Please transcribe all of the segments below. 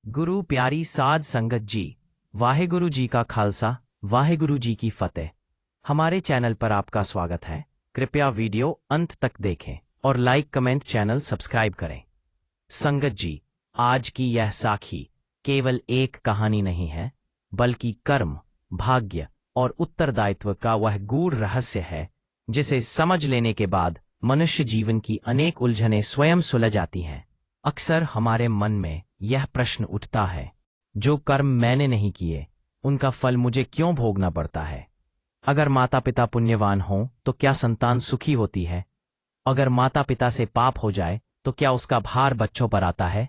गुरु प्यारी साध संगत जी, वाहेगुरु जी का खालसा, वाहेगुरु जी की फतेह। हमारे चैनल पर आपका स्वागत है। कृपया वीडियो अंत तक देखें और लाइक कमेंट चैनल सब्सक्राइब करें। संगत जी, आज की यह साखी केवल एक कहानी नहीं है, बल्कि कर्म, भाग्य और उत्तरदायित्व का वह गूढ़ रहस्य है जिसे समझ लेने के बाद मनुष्य जीवन की अनेक उलझनें स्वयं सुलझ जाती हैं। अक्सर हमारे मन में यह प्रश्न उठता है, जो कर्म मैंने नहीं किए, उनका फल मुझे क्यों भोगना पड़ता है? अगर माता पिता पुण्यवान हों तो क्या संतान सुखी होती है? अगर माता पिता से पाप हो जाए तो क्या उसका भार बच्चों पर आता है?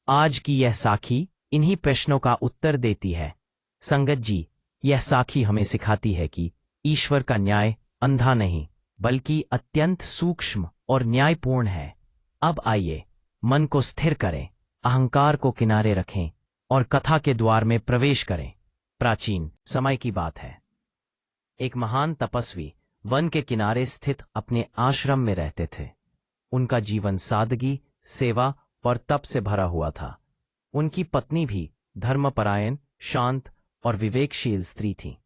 आज की यह साखी इन्हीं प्रश्नों का उत्तर देती है। संगत जी, यह साखी हमें सिखाती है कि ईश्वर का न्याय अंधा नहीं, बल्कि अत्यंत सूक्ष्म और न्यायपूर्ण है। अब आइए, मन को स्थिर करें, अहंकार को किनारे रखें और कथा के द्वार में प्रवेश करें। प्राचीन समय की बात है। एक महान तपस्वी वन के किनारे स्थित अपने आश्रम में रहते थे। उनका जीवन सादगी, सेवा और तप से भरा हुआ था। उनकी पत्नी भी धर्मपरायण, शांत और विवेकशील स्त्री थी।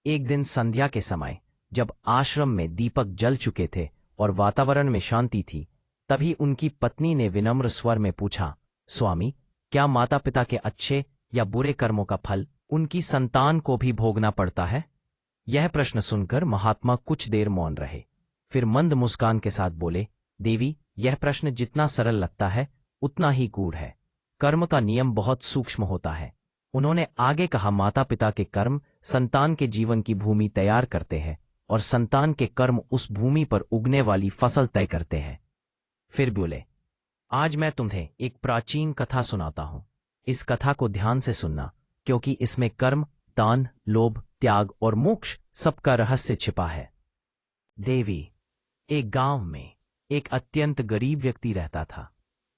एक दिन संध्या के समय, जब आश्रम में दीपक जल चुके थे और वातावरण में शांति थी, तभी उनकी पत्नी ने विनम्र स्वर में पूछा, स्वामी, क्या माता पिता के अच्छे या बुरे कर्मों का फल उनकी संतान को भी भोगना पड़ता है? यह प्रश्न सुनकर महात्मा कुछ देर मौन रहे। फिर मंद मुस्कान के साथ बोले, देवी, यह प्रश्न जितना सरल लगता है उतना ही गूढ़ है। कर्म का नियम बहुत सूक्ष्म होता है। उन्होंने आगे कहा, माता पिता के कर्म संतान के जीवन की भूमि तैयार करते हैं और संतान के कर्म उस भूमि पर उगने वाली फसल तय करते हैं। फिर बोले, आज मैं तुम्हें एक प्राचीन कथा सुनाता हूं। इस कथा को ध्यान से सुनना, क्योंकि इसमें कर्म, दान, लोभ, त्याग और मोक्ष सबका रहस्य छिपा है। देवी, एक गांव में एक अत्यंत गरीब व्यक्ति रहता था।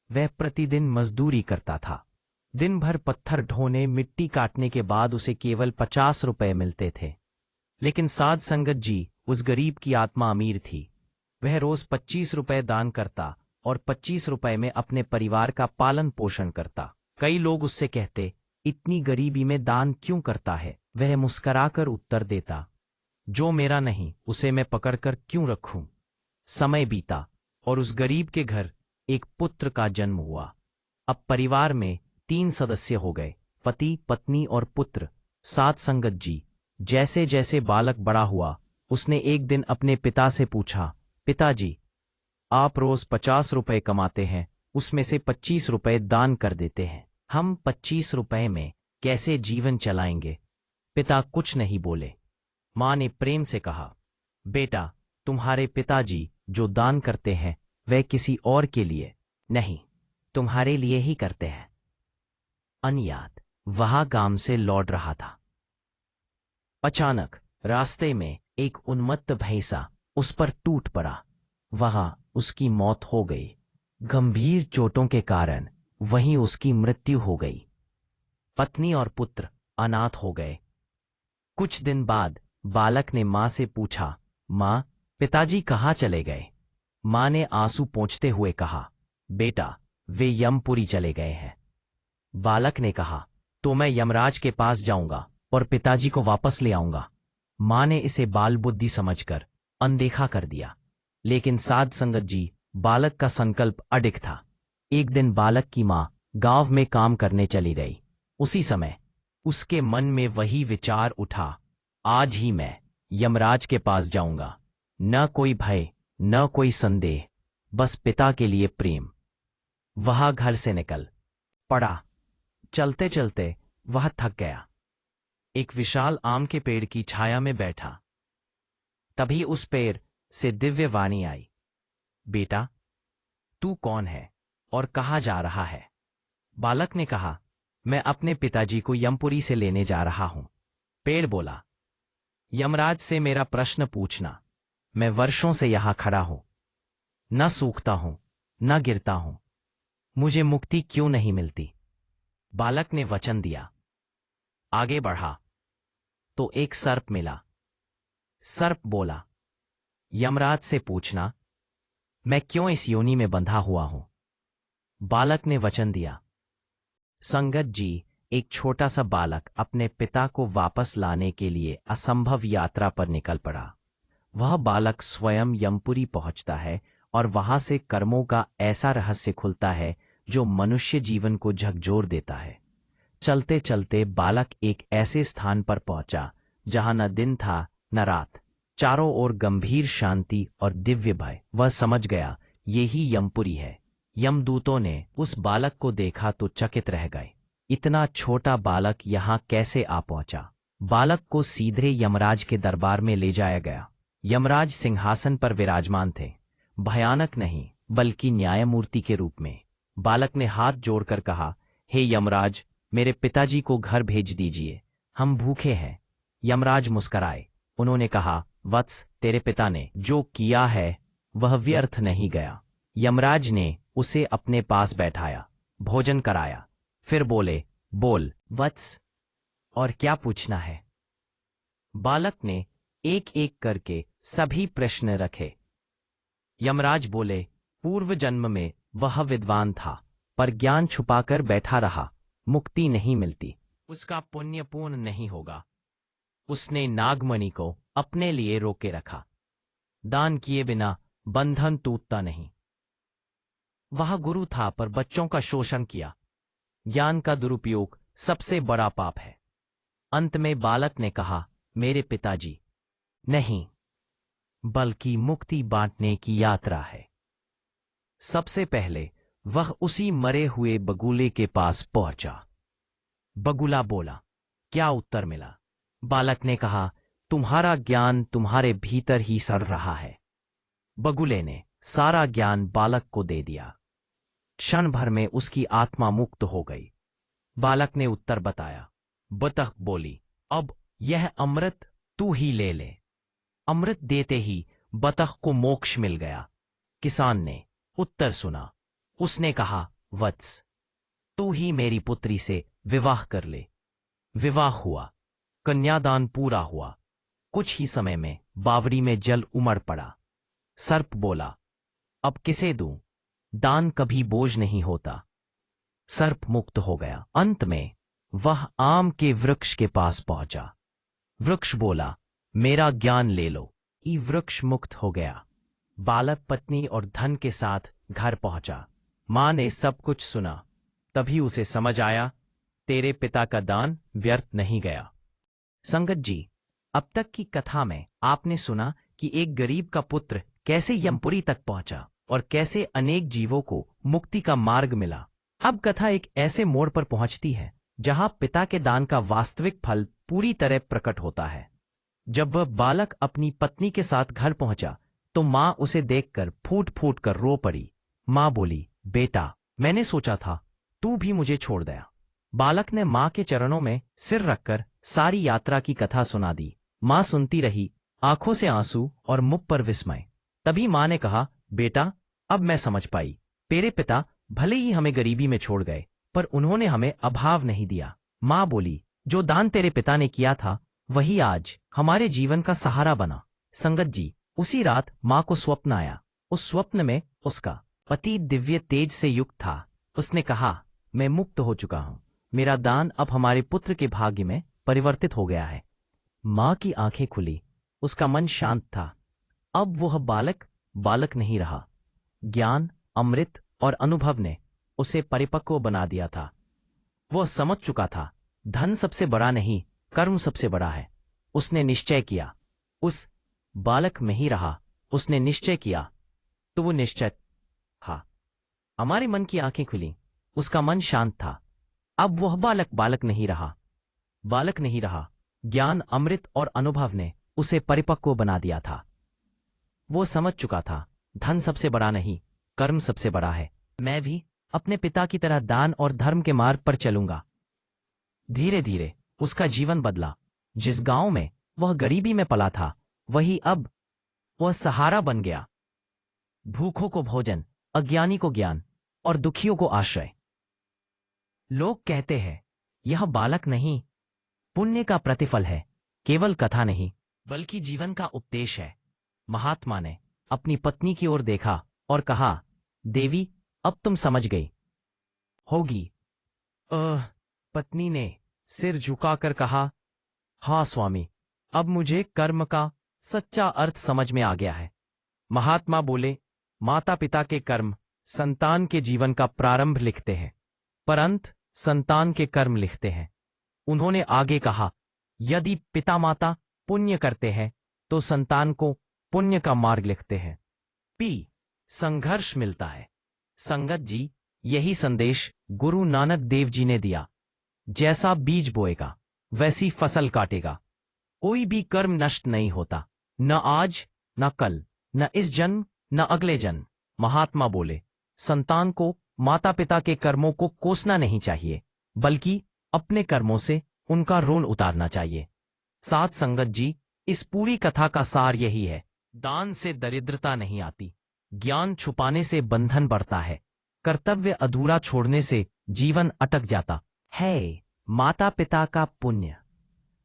वह प्रतिदिन मजदूरी करता था। दिन भर पत्थर ढोने, मिट्टी काटने के बाद उसे केवल 50 रुपए मिलते थे। लेकिन साध संगत जी, उस गरीब की आत्मा अमीर थी। वह रोज 25 रुपए दान करता और 25 रुपए में अपने परिवार का पालन पोषण करता। कई लोग उससे कहते, इतनी गरीबी में दान क्यों करता है? वह मुस्कराकर उत्तर देता, जो मेरा नहीं उसे मैं पकड़कर क्यों रखूं? समय बीता और उस गरीब के घर एक पुत्र का जन्म हुआ। अब परिवार में 3 सदस्य हो गए, पति, पत्नी और पुत्र। साध संगत जी, जैसे जैसे बालक बड़ा हुआ, उसने एक दिन अपने पिता से पूछा, पिताजी, आप रोज 50 रुपए कमाते हैं, उसमें से 25 रुपए दान कर देते हैं। हम 25 रुपए में कैसे जीवन चलाएंगे? पिता कुछ नहीं बोले। मां ने प्रेम से कहा, बेटा, तुम्हारे पिताजी जो दान करते हैं वह किसी और के लिए नहीं, तुम्हारे लिए ही करते हैं। अनियात वह गांव से लौट रहा था। अचानक रास्ते में एक उन्मत्त भैंसा उस पर टूट पड़ा। वहां उसकी मौत हो गई। गंभीर चोटों के कारण वहीं उसकी मृत्यु हो गई। पत्नी और पुत्र अनाथ हो गए। कुछ दिन बाद बालक ने मां से पूछा, मां, पिताजी कहाँ चले गए? मां ने आंसू पोंछते हुए कहा, बेटा, वे यमपुरी चले गए हैं। बालक ने कहा, तो मैं यमराज के पास जाऊंगा और पिताजी को वापस ले आऊंगा। मां ने इसे बाल बुद्धि समझकर अनदेखा कर दिया। लेकिन साध संगत जी, बालक का संकल्प अडिग था। एक दिन बालक की मां गांव में काम करने चली गई। उसी समय उसके मन में वही विचार उठा, आज ही मैं यमराज के पास जाऊंगा। न कोई भय, न कोई संदेह, बस पिता के लिए प्रेम। वह घर से निकल पड़ा। चलते चलते वह थक गया। एक विशाल आम के पेड़ की छाया में बैठा। तभी उस पेड़ से दिव्य वाणी आई, बेटा, तू कौन है और कहाँ जा रहा है? बालक ने कहा, मैं अपने पिताजी को यमपुरी से लेने जा रहा हूं। पेड़ बोला, यमराज से मेरा प्रश्न पूछना। मैं वर्षों से यहां खड़ा हूं, न सूखता हूं, न गिरता हूं। मुझे मुक्ति क्यों नहीं मिलती? बालक ने वचन दिया। आगे बढ़ा तो एक सर्प मिला। सर्प बोला, यमराज से पूछना, मैं क्यों इस योनि में बंधा हुआ हूं? बालक ने वचन दिया। संगत जी, एक छोटा सा बालक अपने पिता को वापस लाने के लिए असंभव यात्रा पर निकल पड़ा। वह बालक स्वयं यमपुरी पहुंचता है और वहां से कर्मों का ऐसा रहस्य खुलता है जो मनुष्य जीवन को झकझोर देता है। चलते चलते बालक एक ऐसे स्थान पर पहुंचा जहां न दिन था न रात, चारों ओर गंभीर शांति और दिव्य भय। वह समझ गया, यही यमपुरी है। यमदूतों ने उस बालक को देखा तो चकित रह गए। इतना छोटा बालक यहाँ कैसे आ पहुंचा? बालक को सीधे यमराज के दरबार में ले जाया गया। यमराज सिंहासन पर विराजमान थे, भयानक नहीं बल्कि न्यायमूर्ति के रूप में। बालक ने हाथ जोड़कर कहा, हे यमराज, मेरे पिताजी को घर भेज दीजिए, हम भूखे हैं। यमराज मुस्कराए। उन्होंने कहा, वत्स, तेरे पिता ने जो किया है वह व्यर्थ नहीं गया। यमराज ने उसे अपने पास बैठाया, भोजन कराया, फिर बोले, बोल वत्स, और क्या पूछना है? बालक ने एक एक करके सभी प्रश्न रखे। यमराज बोले, पूर्व जन्म में वह विद्वान था, पर ज्ञान छुपाकर बैठा रहा, मुक्ति नहीं मिलती, उसका पुण्य पूर्ण नहीं होगा। उसने नागमणि को अपने लिए रोके रखा, दान किए बिना बंधन टूटता नहीं। वह गुरु था पर बच्चों का शोषण किया। ज्ञान का दुरुपयोग सबसे बड़ा पाप है। अंत में बालक ने कहा, मेरे पिताजी नहीं, बल्कि मुक्ति बांटने की यात्रा है। सबसे पहले वह उसी मरे हुए बगुले के पास पहुंचा। बगुला बोला, क्या उत्तर मिला? बालक ने कहा, तुम्हारा ज्ञान तुम्हारे भीतर ही सड़ रहा है। बगुले ने सारा ज्ञान बालक को दे दिया। क्षण भर में उसकी आत्मा मुक्त हो गई। बालक ने उत्तर बताया। बतख बोली, अब यह अमृत तू ही ले ले। अमृत देते ही बतख को मोक्ष मिल गया। किसान ने उत्तर सुना। उसने कहा, वत्स, तू ही मेरी पुत्री से विवाह कर ले। विवाह हुआ, कन्यादान पूरा हुआ। कुछ ही समय में बावड़ी में जल उमड़ पड़ा। सर्प बोला, अब किसे दूं? दान कभी बोझ नहीं होता। सर्प मुक्त हो गया। अंत में वह आम के वृक्ष के पास पहुंचा। वृक्ष बोला, मेरा ज्ञान ले लो। ई वृक्ष मुक्त हो गया। बालक पत्नी और धन के साथ घर पहुंचा। मां ने सब कुछ सुना। तभी उसे समझ आया, तेरे पिता का दान व्यर्थ नहीं गया। संगत जी, अब तक की कथा में आपने सुना कि एक गरीब का पुत्र कैसे यमपुरी तक पहुंचा और कैसे अनेक जीवों को मुक्ति का मार्ग मिला। अब कथा एक ऐसे मोड़ पर पहुंचती है जहां पिता के दान का वास्तविक फल पूरी तरह प्रकट होता है। जब वह बालक अपनी पत्नी के साथ घर पहुंचा तो मां उसे देखकर फूट फूट कर रो पड़ी। मां बोली, बेटा, मैंने सोचा था तू भी मुझे छोड़ दया। बालक ने मां के चरणों में सिर रखकर सारी यात्रा की कथा सुना दी। मां सुनती रही, आंखों से आंसू और मुख पर विस्मय। तभी मां ने कहा, बेटा, अब मैं समझ पाई। तेरे पिता भले ही हमें गरीबी में छोड़ गए, पर उन्होंने हमें अभाव नहीं दिया। मां बोली, जो दान तेरे पिता ने किया था वही आज हमारे जीवन का सहारा बना। संगत जी, उसी रात मां को स्वप्न आया। उस स्वप्न में उसका पति दिव्य तेज से युक्त था। उसने कहा, मैं मुक्त हो चुका हूं। मेरा दान अब हमारे पुत्र के भाग्य में परिवर्तित हो गया है। मां की आंखें खुली, उसका मन शांत था। अब वह बालक बालक नहीं रहा। ज्ञान, अमृत और अनुभव ने उसे परिपक्व बना दिया था। वह समझ चुका था, धन सबसे बड़ा नहीं, कर्म सबसे बड़ा है। उसने निश्चय किया। उस बालक में ही रहा। उसने निश्चय किया तो वो निश्चित। हाँ, हमारे मन की आंखें खुली, उसका मन शांत था। अब वह बालक बालक नहीं रहा। बालक नहीं रहा। ज्ञान, अमृत और अनुभव ने उसे परिपक्व बना दिया था। वो समझ चुका था, धन सबसे बड़ा नहीं, कर्म सबसे बड़ा है। मैं भी अपने पिता की तरह दान और धर्म के मार्ग पर चलूंगा। धीरे धीरे उसका जीवन बदला। जिस गांव में वह गरीबी में पला था, वही अब वह सहारा बन गया। भूखों को भोजन, अज्ञानी को ज्ञान और दुखियों को आश्रय। लोग कहते हैं, यह बालक नहीं, पुण्य का प्रतिफल है। केवल कथा नहीं, बल्कि जीवन का उपदेश है। महात्मा ने अपनी पत्नी की ओर देखा और कहा, देवी, अब तुम समझ गई होगी। पत्नी ने सिर झुकाकर कहा, हाँ स्वामी, अब मुझे कर्म का सच्चा अर्थ समझ में आ गया है। महात्मा बोले, माता पिता के कर्म संतान के जीवन का प्रारंभ लिखते हैं, पर अंत संतान के कर्म लिखते हैं। उन्होंने आगे कहा, यदि पिता माता पुण्य करते हैं तो संतान को पुण्य का मार्ग लिखते हैं। संघर्ष मिलता है। संगत जी, यही संदेश गुरु नानक देव जी ने दिया। जैसा बीज बोएगा वैसी फसल काटेगा। कोई भी कर्म नष्ट नहीं होता, न आज न कल, न इस जन्म न अगले जन्म। महात्मा बोले, संतान को माता पिता के कर्मों को कोसना नहीं चाहिए, बल्कि अपने कर्मों से उनका ऋण उतारना चाहिए। साथ संगत जी, इस पूरी कथा का सार यही है, दान से दरिद्रता नहीं आती, ज्ञान छुपाने से बंधन बढ़ता है, कर्तव्य अधूरा छोड़ने से जीवन अटक जाता है। माता पिता का पुण्य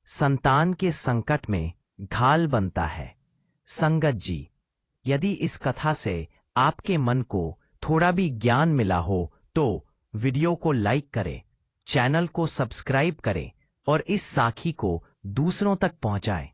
संतान के संकट में ढाल बनता है। संगत जी, यदि इस कथा से आपके मन को थोड़ा भी ज्ञान मिला हो तो वीडियो को लाइक करें, चैनल को सब्सक्राइब करें और इस साखी को दूसरों तक पहुंचाएं।